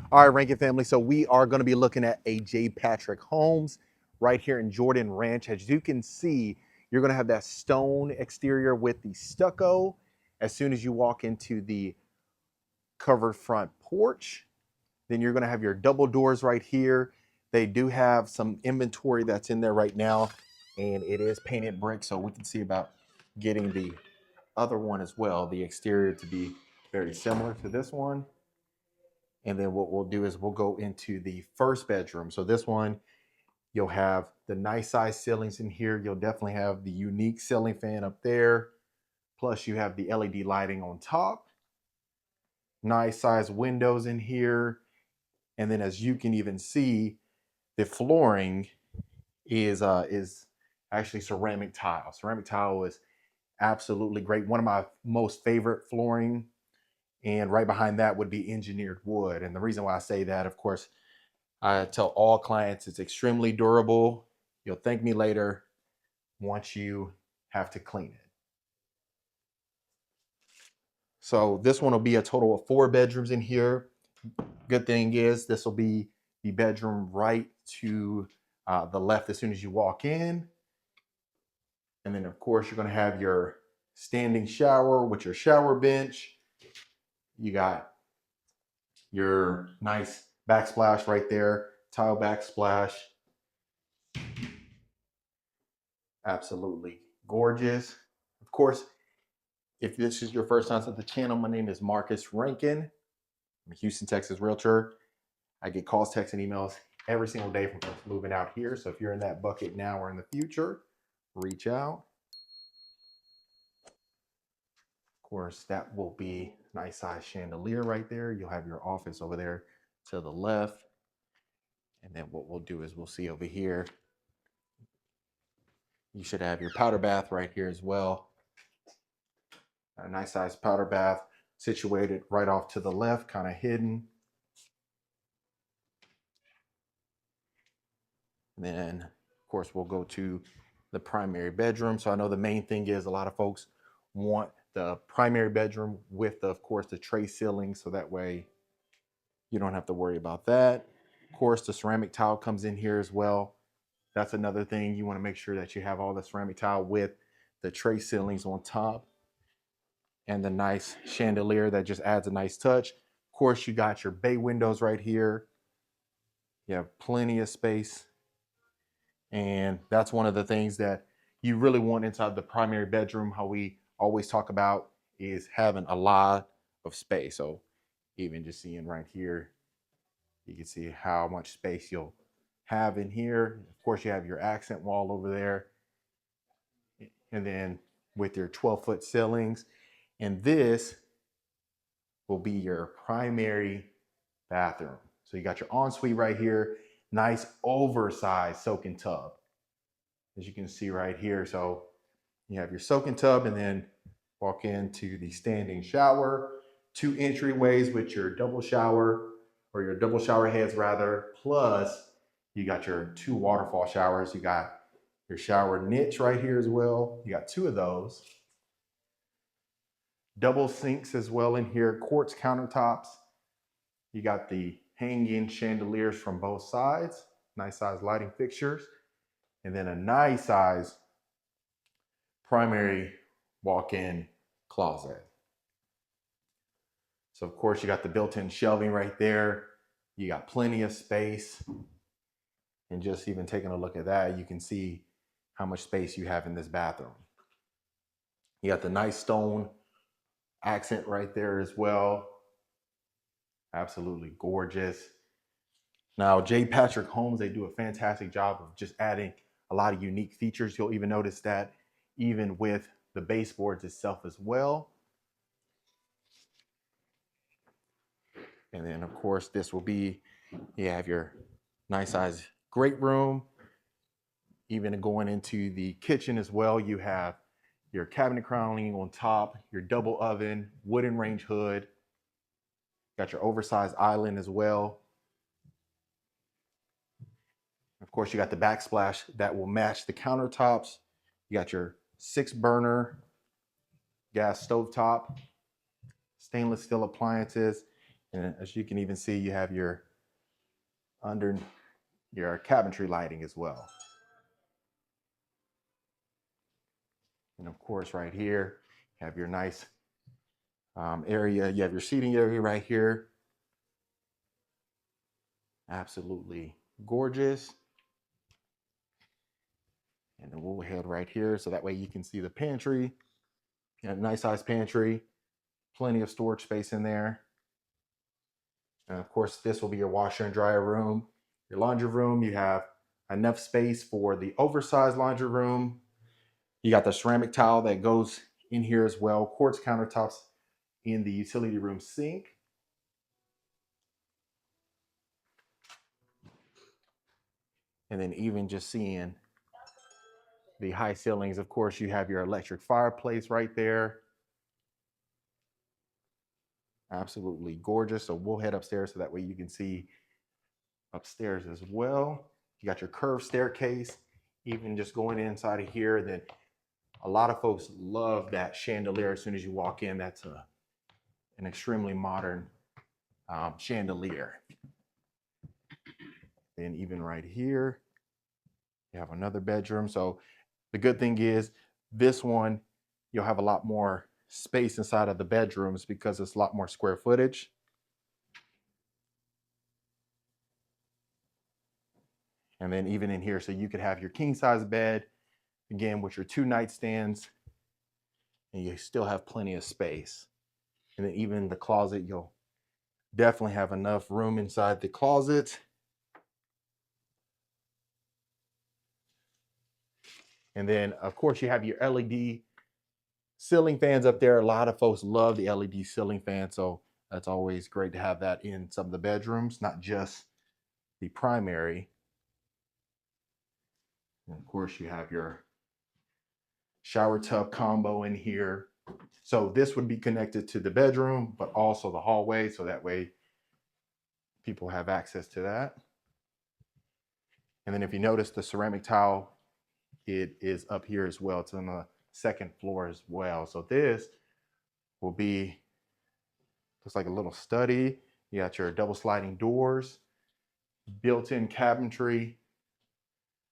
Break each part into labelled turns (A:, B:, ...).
A: All right, Rankin family. So we are going to be looking at a J. Patrick Homes right here in Jordan Ranch. As you can see, you're going to have that stone exterior with the stucco. As soon as you walk into the covered front porch, then you're going to have your double doors right here. They do have some inventory that's in there right now, and it is painted brick, so we can see about getting the other one as well, the exterior to be very similar to this one. And then what we'll do is we'll go into the first bedroom. So this one, you'll have the nice size ceilings in here. You'll definitely have the unique ceiling fan up there. Plus you have the LED lighting on top. Nice size windows in here. And then as you can even see, the flooring is actually ceramic tile. Ceramic tile is absolutely great. One of my most favorite flooring. And right behind that would be engineered wood. And the reason why I say that, of course, I tell all clients it's extremely durable. You'll thank me later once you have to clean it. So this one will be a total of 4 bedrooms in here. Good thing is this will be the bedroom right to the left as soon as you walk in. And then of course you're going to have your standing shower with your shower bench. You got your nice backsplash right there, tile backsplash. Absolutely gorgeous. Of course, if this is your first time at the channel, my name is Marcus Rankin. I'm a Houston, Texas realtor. I get calls, texts, and emails every single day from folks moving out here. So if you're in that bucket now or in the future, reach out. Of course, that will be a nice size chandelier right there. You'll have your office over there to the left. And then what we'll do is we'll see over here. You should have your powder bath right here as well. A nice size powder bath situated right off to the left, kind of hidden. And then, of course, we'll go to the primary bedroom. So I know the main thing is a lot of folks want the primary bedroom with, of course, the tray ceiling. So that way you don't have to worry about that. Of course, the ceramic tile comes in here as well. That's another thing. You want to make sure that you have all the ceramic tile with the tray ceilings on top and the nice chandelier that just adds a nice touch. Of course, you got your bay windows right here. You have plenty of space. And that's one of the things that you really want inside the primary bedroom. How we always talk about is having a lot of space. So even just seeing right here, you can see how much space you'll have in here. Of course, you have your accent wall over there. And then with your 12-foot ceilings. And this will be your primary bathroom. So you got your ensuite right here. Nice oversized soaking tub, as you can see right here. So you have your soaking tub and then walk into the standing shower, 2 entryways with your double shower, or your double shower heads rather, plus you got your 2 waterfall showers. You got your shower niche right here as well. You got 2 of those. Double sinks as well in here, quartz countertops. You got the hanging chandeliers from both sides, nice size lighting fixtures, and then a nice size primary walk-in closet. So of course you got the built-in shelving right there. You got plenty of space. And just even taking a look at that, you can see how much space you have in this bathroom. You got the nice stone accent right there as well. Absolutely gorgeous. Now, J. Patrick Homes, they do a fantastic job of just adding a lot of unique features. You'll even notice that even with the baseboards itself as well. And then, of course, this will be, you have your nice size great room. Even going into the kitchen as well, you have your cabinet crowning on top, your double oven, wooden range hood. Got your oversized island as well. Of course, you got the backsplash that will match the countertops. You got your 6-burner gas stovetop, stainless steel appliances. And as you can even see, you have your under your cabinetry lighting as well. And of course, right here, you have your nice area. You have your seating area right here. Absolutely gorgeous. And then we'll head right here so that way you can see the pantry. You have a nice sized pantry, plenty of storage space in there. And of course, this will be your washer and dryer room. Your laundry room, you have enough space for the oversized laundry room. You got the ceramic tile that goes in here as well. Quartz countertops in the utility room sink. And then even just seeing the high ceilings, of course, you have your electric fireplace right there. Absolutely gorgeous. So we'll head upstairs so that way you can see upstairs as well. You got your curved staircase, even just going inside of here. Then a lot of folks love that chandelier as soon as you walk in. That's an extremely modern chandelier. Then even right here, you have another bedroom. So the good thing is this one, you'll have a lot more space inside of the bedrooms because it's a lot more square footage. And then even in here, so you could have your king size bed, again, with your 2 nightstands, and you still have plenty of space. And then even the closet, you'll definitely have enough room inside the closet. And then, of course, you have your LED ceiling fans up there. A lot of folks love the LED ceiling fan, so that's always great to have that in some of the bedrooms, not just the primary. And of course, you have your shower tub combo in here. So this would be connected to the bedroom, but also the hallway, so that way people have access to that. And then if you notice the ceramic tile, it is up here as well. It's on the second floor as well. So this will be, looks like a little study. You got your double sliding doors, built-in cabinetry,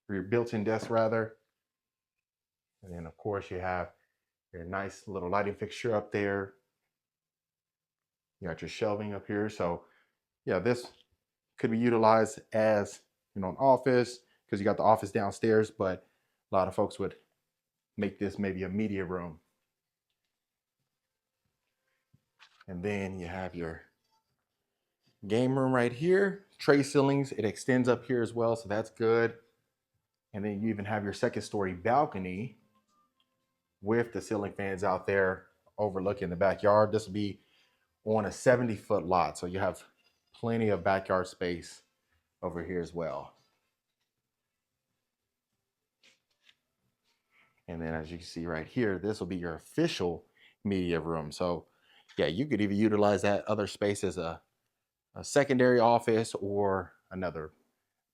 A: or your built-in desk rather. And then of course you have your nice little lighting fixture up there. You got your shelving up here. So yeah, this could be utilized as, you know, an office because you got the office downstairs, but a lot of folks would make this maybe a media room. And then you have your game room right here. Tray ceilings, it extends up here as well, so that's good. And then you even have your second story balcony with the ceiling fans out there overlooking the backyard. This will be on a 70-foot lot, so you have plenty of backyard space over here as well. And then as you can see right here, this will be your official media room. So yeah, you could even utilize that other space as a secondary office or another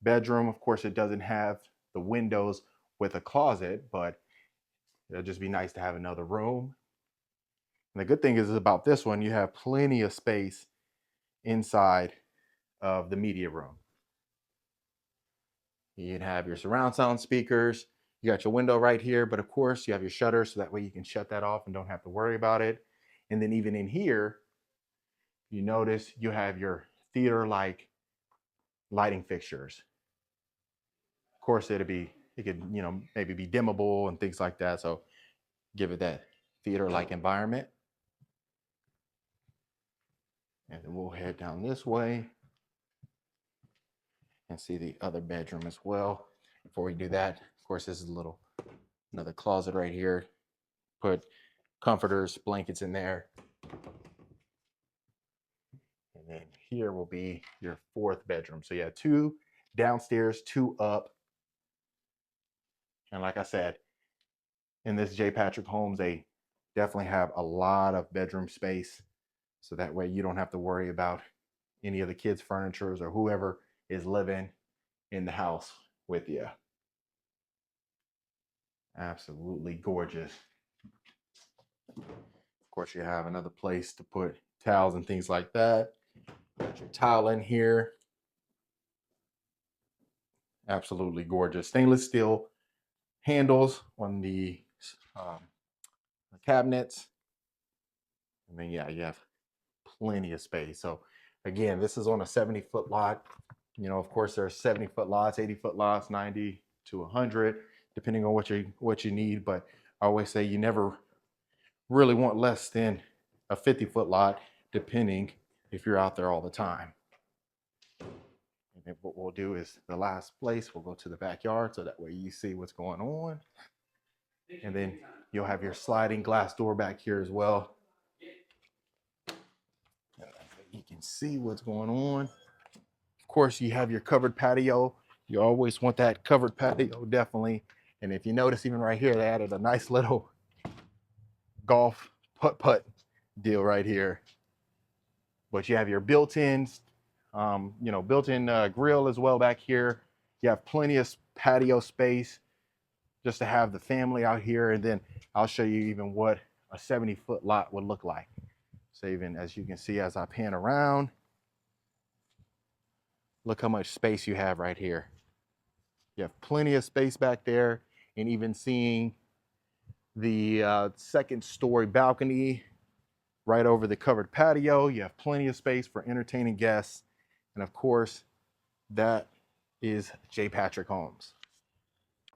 A: bedroom. Of course, it doesn't have the windows with a closet, but it'll just be nice to have another room. And the good thing is about this one, you have plenty of space inside of the media room. You can have your surround sound speakers. You got your window right here, but of course you have your shutter so that way you can shut that off and don't have to worry about it. And then even in here, you notice you have your theater-like lighting fixtures. Of course, it could, you know, maybe be dimmable and things like that. So give it that theater-like environment. And then we'll head down this way and see the other bedroom as well. Before we do that, of course, this is another closet right here. Put comforters, blankets in there. And then here will be your fourth bedroom. So yeah, 2 downstairs, 2 up. And like I said, in this J. Patrick Homes, they definitely have a lot of bedroom space. So that way you don't have to worry about any of the kids' furniture or whoever is living in the house with you. Absolutely gorgeous. Of course, you have another place to put towels and things like that. Got your tile in here. Absolutely gorgeous. Stainless steel handles on the cabinets. And then, yeah, you have plenty of space. So again, this is on a 70-foot lot. You know, of course, there's 70-foot lots, 80-foot lots, 90 to 100, depending on what you need. But I always say you never really want less than a 50-foot lot, depending if you're out there all the time. And then what we'll do is the last place, we'll go to the backyard so that way you see what's going on. And then you'll have your sliding glass door back here as well. And you can see what's going on. Of course, you have your covered patio. You always want that covered patio, definitely. And if you notice, even right here, they added a nice little golf putt-putt deal right here. But you have your built-in, built-in grill as well back here. You have plenty of patio space just to have the family out here. And then I'll show you even what a 70-foot lot would look like. So even as you can see, as I pan around, look how much space you have right here. You have plenty of space back there, and even seeing the second story balcony right over the covered patio. You have plenty of space for entertaining guests. And of course, that is J. Patrick Homes.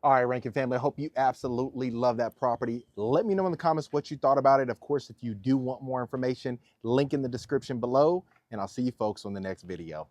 A: All right, Rankin family, I hope you absolutely love that property. Let me know in the comments what you thought about it. Of course, if you do want more information, link in the description below, and I'll see you folks on the next video.